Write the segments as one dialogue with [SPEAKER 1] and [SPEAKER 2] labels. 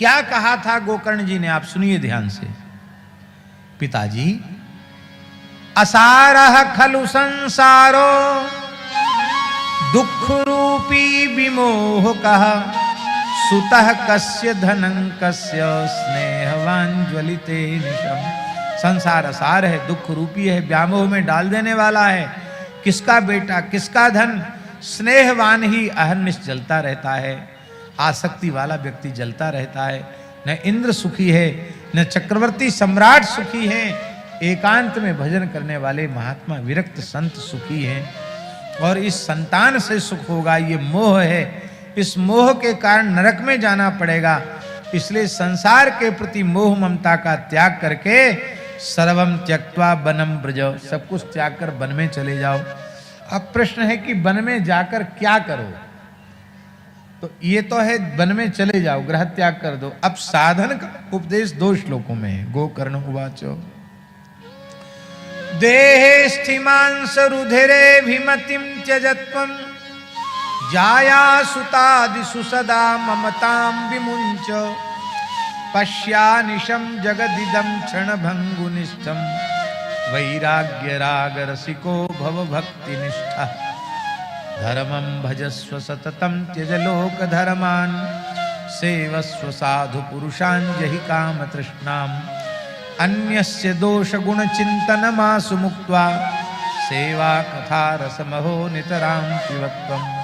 [SPEAKER 1] क्या कहा था गोकर्ण जी ने, आप सुनिए ध्यान से। पिताजी, असारः खलु संसारो दुख रूपी विमोहकः, सुतः कस्य धनं कस्य स्नेहवान ज्वलिते निशम। संसार असार है, दुख रूपी है, व्यामोह में डाल देने वाला है। किसका बेटा, किसका धन? स्नेहवान ही अहर्निश जलता रहता है, आसक्ति वाला व्यक्ति जलता रहता है। न इंद्र सुखी है, न चक्रवर्ती सम्राट सुखी है, एकांत में भजन करने वाले महात्मा विरक्त संत सुखी हैं। और इस संतान से सुख होगा, ये मोह है, इस मोह के कारण नरक में जाना पड़ेगा। इसलिए संसार के प्रति मोह ममता का त्याग करके सर्वम त्यक्त्वा वनम ब्रज, सब कुछ त्याग कर वन में चले जाओ। अब प्रश्न है कि वन में जाकर क्या करो? तो ये तो है वन में चले जाओ, ग्रह त्याग कर दो। अब साधन का उपदेश 2 श्लोकों में है। गोकर्ण उवाचो देहे स्थिमांस रुधिरे भिमतिम त्यजत्वम, जाया सुतादिषु सदा ममतां विमुञ्च, पश्यानिशं जगदिदं क्षणभङ्गुनिष्ठं, वैराग्य राग रसिको भव भक्तिनिष्ठः, धर्मं भजस्व सततं त्यज लोक धर्मान्, सेवस्व साधु पुरुषान् जहि काम तृष्णाम्, अन्यस्य दोष गुण चिंतनमासु मुक्त्वा, सेवा कथा रसमहो नितरां पिबत्वम्।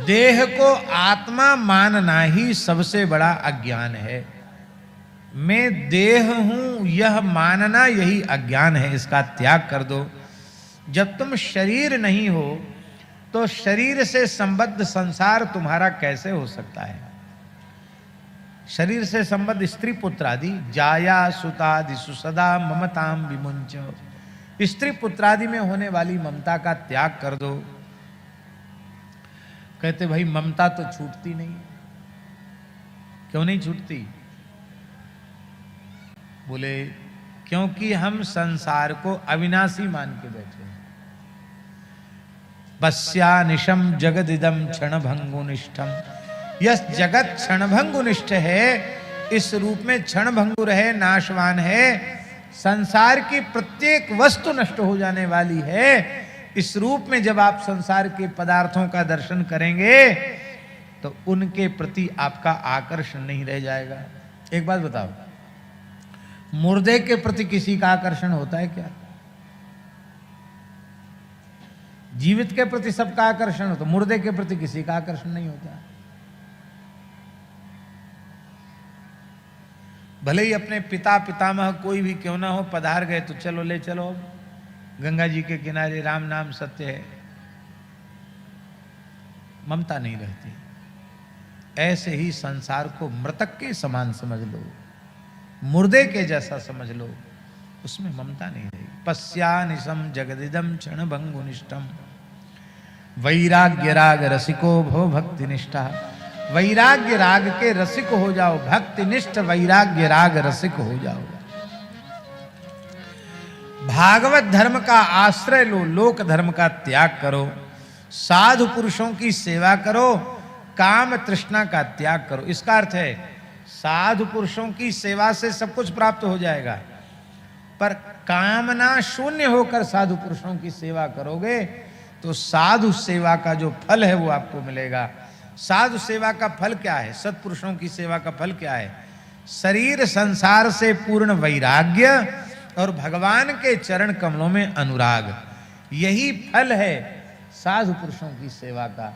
[SPEAKER 1] देह को आत्मा मानना ही सबसे बड़ा अज्ञान है। मैं देह हूं यह मानना यही अज्ञान है, इसका त्याग कर दो। जब तुम शरीर नहीं हो तो शरीर से संबद्ध संसार तुम्हारा कैसे हो सकता है? शरीर से संबद्ध स्त्री पुत्र आदि, जाया सुतादि सुसदा ममताम विमुंच, स्त्री पुत्र आदि में होने वाली ममता का त्याग कर दो। कहते भाई ममता तो छूटती नहीं। क्यों नहीं छूटती? बोले क्योंकि हम संसार को अविनाशी मान के बैठे हैं। बस्यानिशम जगदिदम क्षणभंगुनिष्ठम, यह जगत क्षणभंगुनिष्ठ है, इस रूप में क्षणभंगुर है, नाशवान है। संसार की प्रत्येक वस्तु नष्ट हो जाने वाली है। इस रूप में जब आप संसार के पदार्थों का दर्शन करेंगे तो उनके प्रति आपका आकर्षण नहीं रह जाएगा। एक बात बताओ, मुर्दे के प्रति किसी का आकर्षण होता है क्या? जीवित के प्रति सबका आकर्षण होता, मुर्दे के प्रति किसी का आकर्षण नहीं होता। भले ही अपने पिता पितामह कोई भी क्यों ना हो पधार गए तो चलो ले चलो, गंगा जी के किनारे राम नाम सत्य है, ममता नहीं रहती। ऐसे ही संसार को मृतक के समान समझ लो, मुर्दे के जैसा समझ लो, उसमें ममता नहीं रहेगी। पश्यानिशम जगदिदम क्षणभंगुनिष्ठम, वैराग्य राग रसिको भव भक्तिनिष्ठा। वैराग्य राग के रसिक हो जाओ, भक्तिनिष्ठ वैराग्य राग रसिक हो जाओ। भागवत धर्म का आश्रय लो, लोक धर्म का त्याग करो, साधु पुरुषों की सेवा करो, काम तृष्णा का त्याग करो। इसका अर्थ है साधु पुरुषों की सेवा से सब कुछ प्राप्त हो जाएगा, पर कामना शून्य होकर साधु पुरुषों की सेवा करोगे तो साधु सेवा का जो फल है वो आपको मिलेगा। साधु सेवा का फल क्या है? सत्पुरुषों की सेवा का फल क्या है? शरीर संसार से पूर्ण वैराग्य और भगवान के चरण कमलों में अनुराग। यही फल है साधु पुरुषों की सेवा का।